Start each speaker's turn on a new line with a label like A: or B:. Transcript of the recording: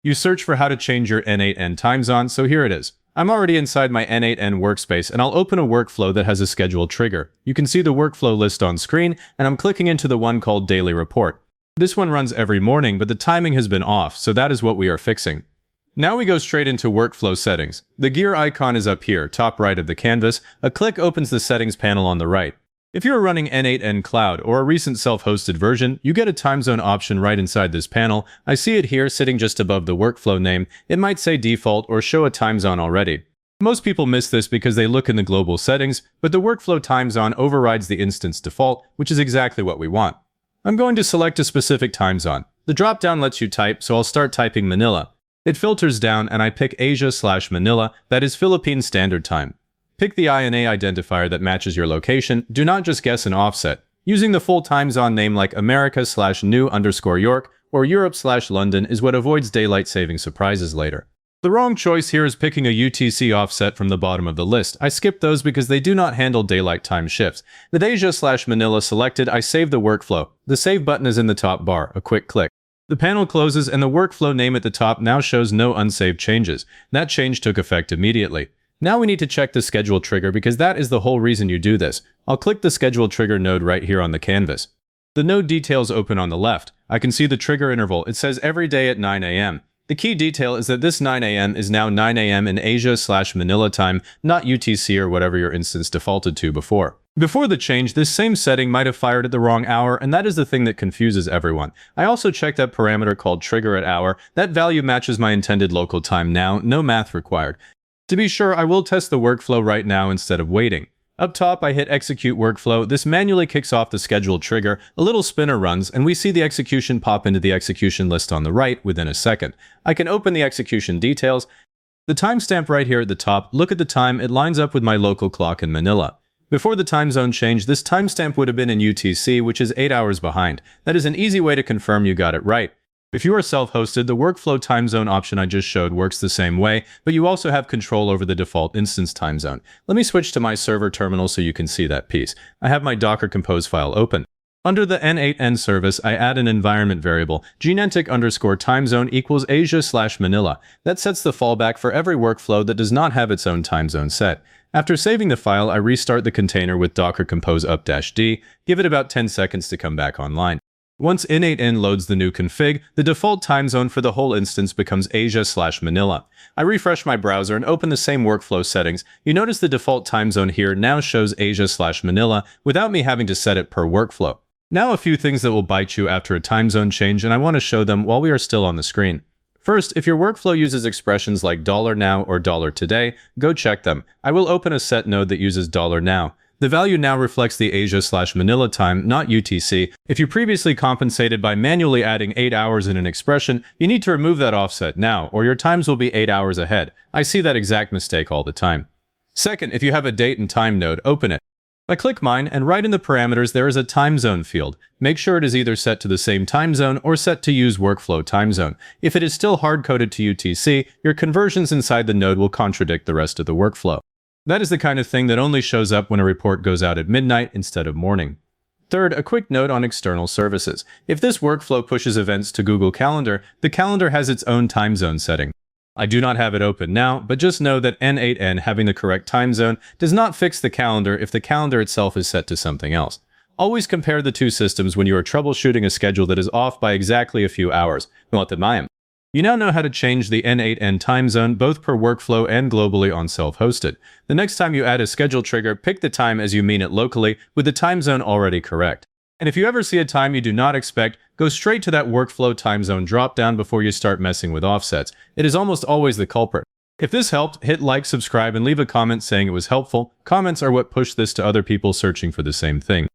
A: You search for how to change your n8n Timezone, so here it is. I'm already inside my n8n workspace, and I'll open a workflow that has a scheduled trigger. You can see the workflow list on screen, and I'm clicking into the one called Daily Report. This one runs every morning, but the timing has been off, so that is what we are fixing. Now we go straight into workflow settings. The gear icon is up here, top right of the canvas. A click opens the settings panel on the right. If you're running n8n Cloud or a recent self-hosted version, you get a time zone option right inside this panel. I see it here sitting just above the workflow name. It might say default or show a time zone already. Most people miss this because they look in the global settings, but the workflow time zone overrides the instance default, which is exactly what we want. I'm going to select a specific time zone. The drop-down lets you type, so I'll start typing Manila. It filters down and I pick Asia/Manila, that is Philippine Standard Time. Pick the INA identifier that matches your location. Do not just guess an offset. Using the full time zone name like America/New_York or Europe/London is what avoids daylight saving surprises later. The wrong choice here is picking a UTC offset from the bottom of the list. I skipped those because they do not handle daylight time shifts. With Asia/Manila selected, I save the workflow. The Save button is in the top bar, a quick click. The panel closes and the workflow name at the top now shows no unsaved changes. That change took effect immediately. Now we need to check the schedule trigger because that is the whole reason you do this. I'll click the schedule trigger node right here on the canvas. The node details open on the left. I can see the trigger interval. It says every day at 9 a.m. The key detail is that this 9 a.m. is now 9 a.m. in Asia/Manila time, not UTC or whatever your instance defaulted to before. Before the change, this same setting might have fired at the wrong hour, and that is the thing that confuses everyone. I also checked that parameter called trigger at hour. That value matches my intended local time now, no math required. To be sure, I will test the workflow right now instead of waiting. Up top, I hit Execute Workflow. This manually kicks off the scheduled trigger. A little spinner runs, and we see the execution pop into the execution list on the right within a second. I can open the execution details. The timestamp right here at the top, look at the time, it lines up with my local clock in Manila. Before the time zone change, this timestamp would have been in UTC, which is 8 hours behind. That is an easy way to confirm you got it right. If you are self-hosted, the workflow time zone option I just showed works the same way, but you also have control over the default instance time zone. Let me switch to my server terminal so you can see that piece. I have my Docker Compose file open. Under the n8n service, I add an environment variable, genetic_timezone equals Asia/Manila. That sets the fallback for every workflow that does not have its own time zone set. After saving the file, I restart the container with Docker Compose up-d. Give it about 10 seconds to come back online. Once n8n loads the new config, the default time zone for the whole instance becomes Asia/Manila. I refresh my browser and open the same workflow settings. You notice the default time zone here now shows Asia/Manila without me having to set it per workflow. Now a few things that will bite you after a time zone change, and I want to show them while we are still on the screen. First, if your workflow uses expressions like $now or $today, go check them. I will open a set node that uses $now. The value now reflects the Asia/Manila time, not UTC. If you previously compensated by manually adding 8 hours in an expression, you need to remove that offset now, or your times will be 8 hours ahead. I see that exact mistake all the time. Second, if you have a date and time node, open it. I click mine, and right in the parameters there is a time zone field. Make sure it is either set to the same time zone or set to use workflow time zone. If it is still hard-coded to UTC, your conversions inside the node will contradict the rest of the workflow. That is the kind of thing that only shows up when a report goes out at midnight instead of morning. Third, a quick note on external services. If this workflow pushes events to Google Calendar, the calendar has its own time zone setting. I do not have it open now, but just know that n8n having the correct time zone does not fix the calendar if the calendar itself is set to something else. Always compare the two systems when you are troubleshooting a schedule that is off by exactly a few hours. You now know how to change the n8n time zone both per workflow and globally on self-hosted. The next time you add a schedule trigger, pick the time as you mean it locally with the time zone already correct. And if you ever see a time you do not expect, go straight to that workflow time zone drop-down before you start messing with offsets. It is almost always the culprit. If this helped, hit like, subscribe, and leave a comment saying it was helpful. Comments are what push this to other people searching for the same thing.